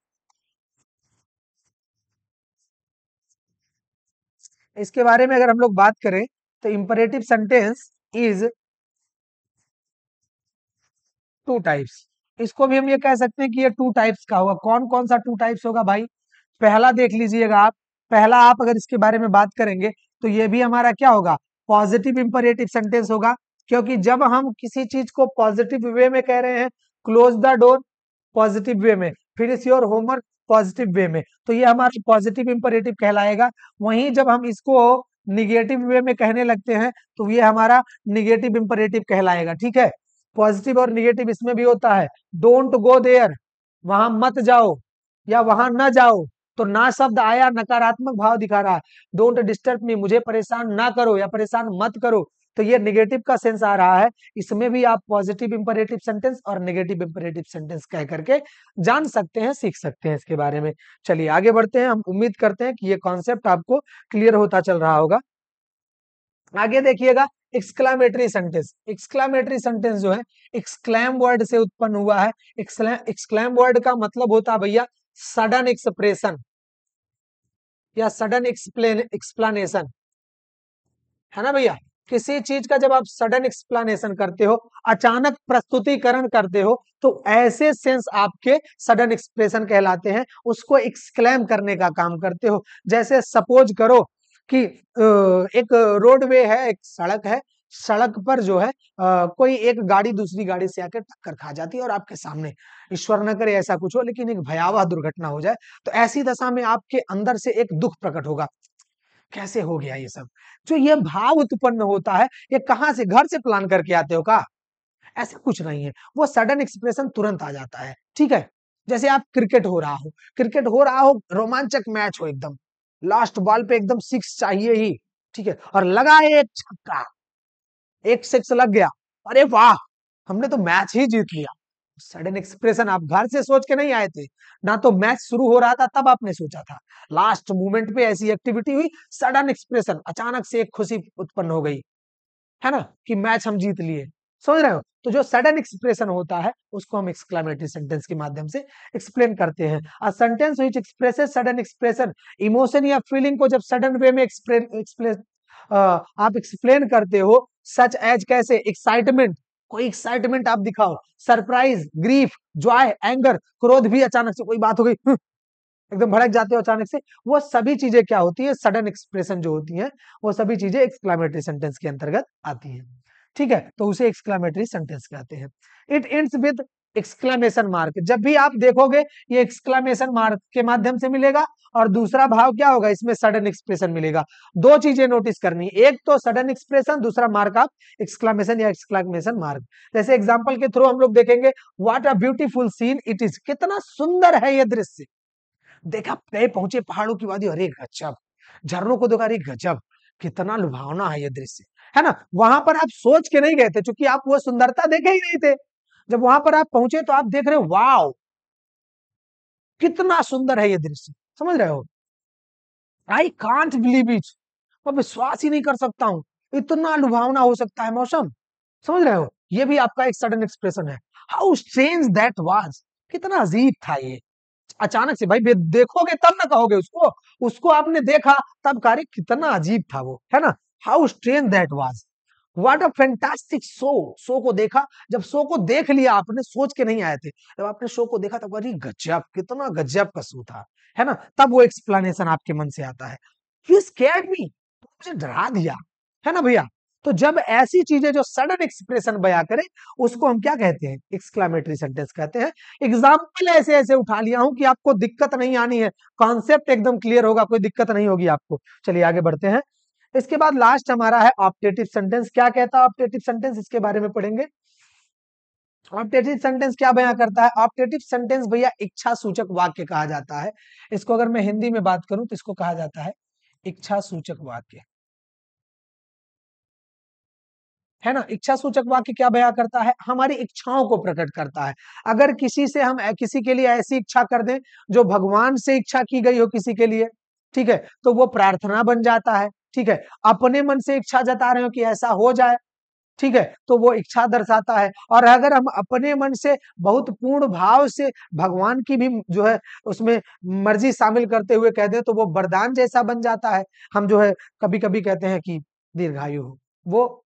इसके बारे में अगर हम लोग बात करें, तो imperative sentence is two types. इसको भी हम ये कह सकते हैं कि ये टू टाइप्स का होगा। कौन कौन सा टू टाइप्स होगा भाई? पहला देख लीजिएगा आप, पहला आप अगर इसके बारे में बात करेंगे, तो ये भी हमारा क्या होगा, पॉजिटिव इंपरेटिव सेंटेंस होगा। क्योंकि जब हम किसी चीज को पॉजिटिव वे में कह रहे हैं, close the door positive way में, finish your homework positive way में, तो ये हमारा पॉजिटिव इंपरेटिव कहलाएगा। वहीं जब हम इसको निगेटिव वे में कहने लगते हैं, तो ये हमारा निगेटिव इंपरेटिव कहलाएगा, ठीक है। पॉजिटिव और निगेटिव इसमें भी होता है। डोंट गो देयर, वहां मत जाओ या वहां न जाओ, तो ना शब्द आया, नकारात्मक भाव दिखा रहा है। डोंट डिस्टर्ब मी, मुझे परेशान ना करो या परेशान मत करो, तो ये निगेटिव का सेंस आ रहा है। इसमें भी आप पॉजिटिव इंपरेटिव सेंटेंस और नेगेटिव इंपरेटिव सेंटेंस कह करके जान सकते हैं, सीख सकते हैं इसके बारे में। चलिए आगे बढ़ते हैं। हम उम्मीद करते हैं कि ये कॉन्सेप्ट आपको क्लियर होता चल रहा होगा। आगे देखिएगा, एक्सक्लामेटरी सेंटेंस। एक्सक्लामेटरी सेंटेंस जो है एक्सक्लैम वर्ड से उत्पन्न हुआ है। एक्सक्लैम वर्ड का मतलब होता है भैया सडन एक्सप्रेशन या सडन एक्सप्लेनेशन, है ना भैया। किसी चीज का जब आप सडन एक्सप्लेनेशन करते हो, अचानक प्रस्तुतिकरण करते हो, तो ऐसे सेंस आपके सडन एक्सप्रेशन कहलाते हैं, उसको एक्सक्लेम करने का काम करते हो। जैसे सपोज करो कि एक रोडवे है, एक सड़क है, सड़क पर जो है कोई एक गाड़ी दूसरी गाड़ी से आकर टक्कर खा जाती है और आपके सामने, ईश्वर न करे ऐसा कुछ हो, लेकिन एक भयावह दुर्घटना हो जाए, तो ऐसी दशा में आपके अंदर से एक दुख प्रकट होगा, कैसे हो गया ये सब। जो ये भाव उत्पन्न होता है, ये कहां से, घर से प्लान करके आते हो का? ऐसा कुछ नहीं है, वो सडन एक्सप्रेशन तुरंत आ जाता है। ठीक है, जैसे आप क्रिकेट हो रहा हो, क्रिकेट हो रहा हो, रोमांचक मैच हो एकदम, लास्ट बॉल पे एकदम सिक्स चाहिए ही, ठीक है, और लगा एक छक्का, एक सिक्स लग गया, अरे वाह, हमने तो मैच ही जीत लिया। सडन एक्सप्रेशन आप घर से सोच के नहीं आए थे, ना तो मैच शुरू हो रहा था तब आपने सोचा था, लास्ट मोमेंट पे ऐसी एक्टिविटी हुई, सडन एक्सप्रेशन, अचानक से एक खुशी उत्पन्न हो गई, है ना, कि मैच हम जीत लिए। समझ रहे हो? तो जो सडन एक्सप्रेशन होता है, उसको हम एक्सक्लेमेटरी सेंटेंस के माध्यम से एक्सप्लेन करते हैं। अ sentence which expresses sudden expression, emotion या फीलिंग को जब सडन वे में एक्सप्लेन आप एक्सप्लेन करते हो, सच एज कैसे, एक्साइटमेंट, कोई एक्साइटमेंट आप दिखाओ, सरप्राइज, ग्रीफ, जॉय, एंगर, क्रोध भी, अचानक से कोई बात हो गई, एकदम भड़क जाते हो अचानक से, वो सभी चीजें क्या होती है, सडन एक्सप्रेशन जो होती है, वो सभी चीजें एक्सक्लेमेटरी सेंटेंस के अंतर्गत आती है। ठीक है, तो उसे एक्सक्लेमेटरी सेंटेंस कहते हैं। It ends with exclamation mark, जब भी आप देखोगे ये एक्सक्लेमेशन मार्क के माध्यम से मिलेगा, और दूसरा भाव क्या होगा, इसमें सडन एक्सप्रेशन मिलेगा। दो चीजें नोटिस करनी, एक तो सडन एक्सप्रेशन, दूसरा मार्क ऑफ एक्सक्लेमेशन या एक्सक्लेमेशन मार्क। जैसे एग्जांपल के थ्रू हम लोग देखेंगे, what a beautiful seen it is, कितना सुंदर है ये दृश्य, देखा, गए पहुंचे पहाड़ों की वादी, अरे गजब, झरनों को देखा, अरे गजब, कितना लुभावना है ये दृश्य, है ना। वहां पर आप सोच के नहीं गए थे, क्योंकि आप वो सुंदरता देखे ही नहीं थे। जब वहां पर आप पहुंचे तो आप देख रहे हो, वाओ, कितना सुंदर है ये दृश्य, समझ रहे हो, आई कांट बिलीव इट, मैं विश्वास ही नहीं कर सकता हूं, इतना लुभावना हो सकता है मौसम, समझ रहे हो, ये भी आपका एक सडन एक्सप्रेशन है। हाउ स्ट्रेंज दैट वाज, कितना अजीब था ये, अचानक से भाई देखोगे तब ना कहोगे उसको, उसको आपने देखा तब कह रहे कितना अजीब था वो, है ना। How strange that was, what a fantastic show, show को देखा, जब शो को देख लिया आपने, सोच के नहीं आए थे, जब आपने शो को देखा तब अरे गजब, कितना गजब का शो था, है ना, तब वो एक्सप्लेनेशन आपके मन से आता है। यू स्कैर्ड मी, मुझे डरा दिया, है ना भैया। तो जब ऐसी चीजें जो सडन एक्सप्रेशन बयां करे, उसको हम क्या कहते हैं, एक्सक्लेमेटरी सेंटेंस कहते हैं। एग्जाम्पल ऐसे ऐसे उठा लिया हूं कि आपको दिक्कत नहीं आनी है, कॉन्सेप्ट एकदम क्लियर होगा, कोई दिक्कत नहीं होगी आपको। चलिए आगे बढ़ते हैं। इसके बाद लास्ट हमारा है ऑप्टेटिव सेंटेंस। क्या कहता है ऑप्टेटिव सेंटेंस, इसके बारे में पढ़ेंगे। ऑप्टेटिव सेंटेंस क्या बयां करता है, ऑप्टेटिव सेंटेंस भैया इच्छा सूचक वाक्य कहा जाता है। इसको अगर मैं हिंदी में बात करूं तो इसको कहा जाता है इच्छा सूचक वाक्य, है ना। इच्छा सूचक वाक्य क्या बयां करता है, हमारी इच्छाओं को प्रकट करता है। अगर किसी से हम किसी के लिए ऐसी इच्छा कर दें जो भगवान से इच्छा की गई हो किसी के लिए, ठीक है, तो वो प्रार्थना बन जाता है। ठीक है, अपने मन से इच्छा जता रहे हो कि ऐसा हो जाए, ठीक है, तो वो इच्छा दर्शाता है। और अगर हम अपने मन से बहुत पूर्ण भाव से भगवान की भी जो है उसमें मर्जी शामिल करते हुए कह दें, तो वो वरदान जैसा बन जाता है। हम जो है कभी कभी कहते हैं कि दीर्घायु हो, वो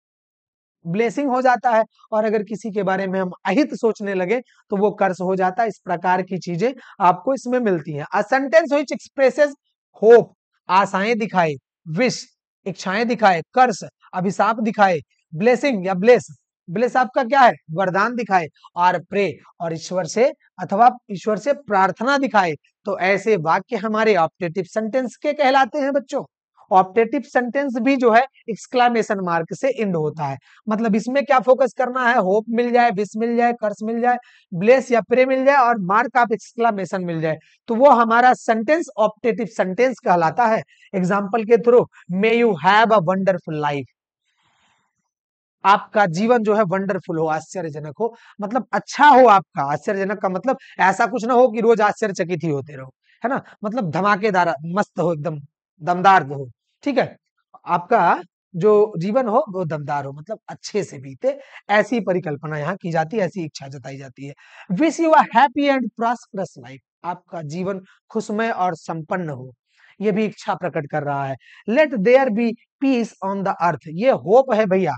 ब्लेसिंग हो जाता है। और अगर किसी के बारे में हम अहित सोचने लगे तो वो कर्स हो जाता है। इस प्रकार की चीजें आपको इसमें मिलती हैं। अ सेंटेंस व्हिच एक्सप्रेसेस होप, आशाएं दिखाए, विश, इच्छाएं दिखाए, कर्स, अभिशाप दिखाए, ब्लेसिंग या ब्लेस, ब्लेस आपका क्या है, वरदान दिखाए, और प्रे, और ईश्वर से अथवा ईश्वर से प्रार्थना दिखाए, तो ऐसे वाक्य हमारे ऑप्टेटिव सेंटेंस के कहलाते हैं बच्चों। ऑप्टेटिव सेंटेंस भी जो है एक्सक्लेमेशन मार्क से एंड होता है। मतलब इसमें क्या फोकस करना है, होप मिल जाए, विश मिल जाए, कर्स मिल जाए, ब्लेस या प्रे मिल जाए, और मार्क ऑफ एक्सक्लेमेशन मिल जाए, तो वो हमारा सेंटेंस ऑप्टेटिव सेंटेंस कहलाता है। एग्जाम्पल के through, may you have a wonderful life, आपका जीवन जो है वंडरफुल हो, आश्चर्यजनक हो, मतलब अच्छा हो आपका। आश्चर्यजनक का मतलब ऐसा कुछ ना हो कि रोज आश्चर्यचकित ही होते रहो, है ना, मतलब धमाकेदार मस्त हो, एकदम दमदार हो, ठीक है, आपका जो जीवन हो वो दमदार हो, मतलब अच्छे से बीते, ऐसी परिकल्पना यहाँ की जाती है, ऐसी इच्छा जताई जाती है। Wish you a happy and prosperous life, आपका जीवन खुशमय और संपन्न हो, ये भी इच्छा प्रकट कर रहा है। Let there be peace on the earth. ये होप है भैया,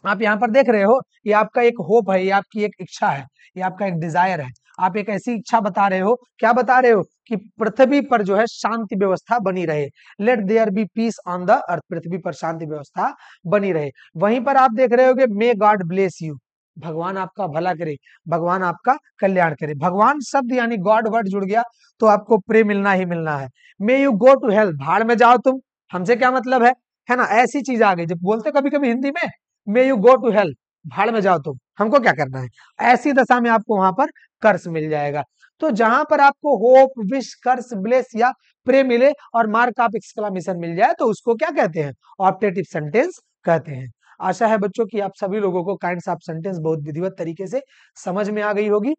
आप यहाँ पर देख रहे हो, ये आपका एक होप है, ये आपकी एक इच्छा है, ये आपका एक डिजायर है। आप एक ऐसी इच्छा बता रहे हो, क्या बता रहे हो कि पृथ्वी पर जो है शांति व्यवस्था बनी रहे। Let there be peace on the earth, पृथ्वी पर शांति व्यवस्था बनी रहे। वहीं पर आप देख रहे हो कि मे गॉड ब्लेस यू, भगवान आपका भला करे, भगवान आपका कल्याण करे। भगवान शब्द यानी गॉड वर्ड जुड़ गया तो आपको प्रे मिलना ही मिलना है। May you go to hell, भाड़ में जाओ तुम, हमसे क्या मतलब है ना, ऐसी चीज आ गई। जब बोलते कभी कभी हिंदी में may you go to hell, भाड़ में जाओ तुम, हमको क्या करना है, ऐसी दशा में आपको वहां पर कर्स मिल जाएगा। तो जहां पर आपको होप, विश, कर्स, ब्लेस या प्रे मिले और मार्क ऑफ एक्सक्लेमेशन मिल जाए तो उसको क्या कहते हैं, ऑप्टेटिव सेंटेंस कहते हैं। आशा है बच्चों की आप सभी लोगों को काइंड्स ऑफ सेंटेंस बहुत विधिवत तरीके से समझ में आ गई होगी।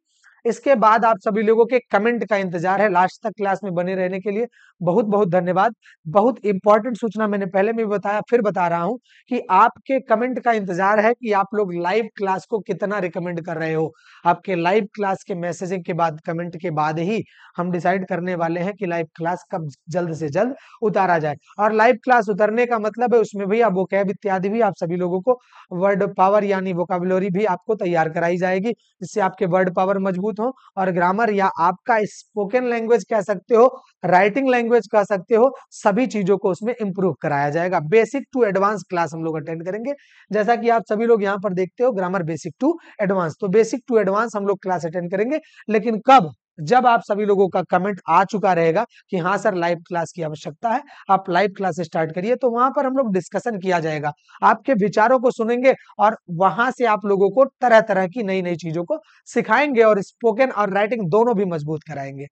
इसके बाद आप सभी लोगों के कमेंट का इंतजार है। लास्ट तक क्लास में बने रहने के लिए बहुत बहुत धन्यवाद। बहुत इंपॉर्टेंट सूचना मैंने पहले भी बताया, फिर बता रहा हूं कि आपके कमेंट का इंतजार है कि आप लोग लाइव क्लास को कितना रिकमेंड कर रहे हो। आपके लाइव क्लास के मैसेजिंग के बाद, कमेंट के बाद ही हम डिसाइड करने वाले हैं कि लाइव क्लास कब जल्द से जल्द उतारा जाए। और लाइव क्लास उतरने का मतलब है उसमें भी आप वोकैब इत्यादि भी आप सभी लोगों को, वर्ड पावर यानी वोकैबुलरी भी आपको तैयार कराई जाएगी, जिससे आपके वर्ड पावर मजबूत हो और ग्रामर या आपका स्पोकन लैंग्वेज कह सकते हो, राइटिंग लैंग्वेज कह सकते हो, सभी चीजों को उसमें इंप्रूव कराया जाएगा। बेसिक टू एडवांस क्लास हम लोग अटेंड करेंगे, जैसा कि आप सभी लोग यहाँ पर देखते हो ग्रामर बेसिक टू एडवांस। तो बेसिक टू एडवांस हम लोग क्लास अटेंड करेंगे, लेकिन कब, जब आप सभी लोगों का कमेंट आ चुका रहेगा कि हाँ सर लाइव क्लास की आवश्यकता है, आप लाइव क्लास स्टार्ट करिए, तो वहां पर हम लोग डिस्कशन किया जाएगा, आपके विचारों को सुनेंगे और वहां से आप लोगों को तरह तरह की नई नई चीजों को सिखाएंगे और स्पोकन और राइटिंग दोनों भी मजबूत कराएंगे।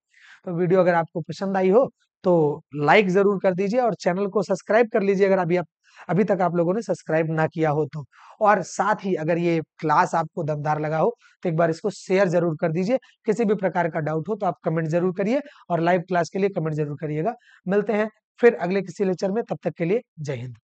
तो वीडियो अगर आपको पसंद आई हो तो लाइक जरूर कर दीजिए और चैनल को सब्सक्राइब कर लीजिए अगर अभी तक आप लोगों ने सब्सक्राइब ना किया हो तो। और साथ ही अगर ये क्लास आपको दमदार लगा हो तो एक बार इसको शेयर जरूर कर दीजिए। किसी भी प्रकार का डाउट हो तो आप कमेंट जरूर करिए और लाइव क्लास के लिए कमेंट जरूर करिएगा। मिलते हैं फिर अगले किसी लेक्चर में, तब तक के लिए जय हिंद।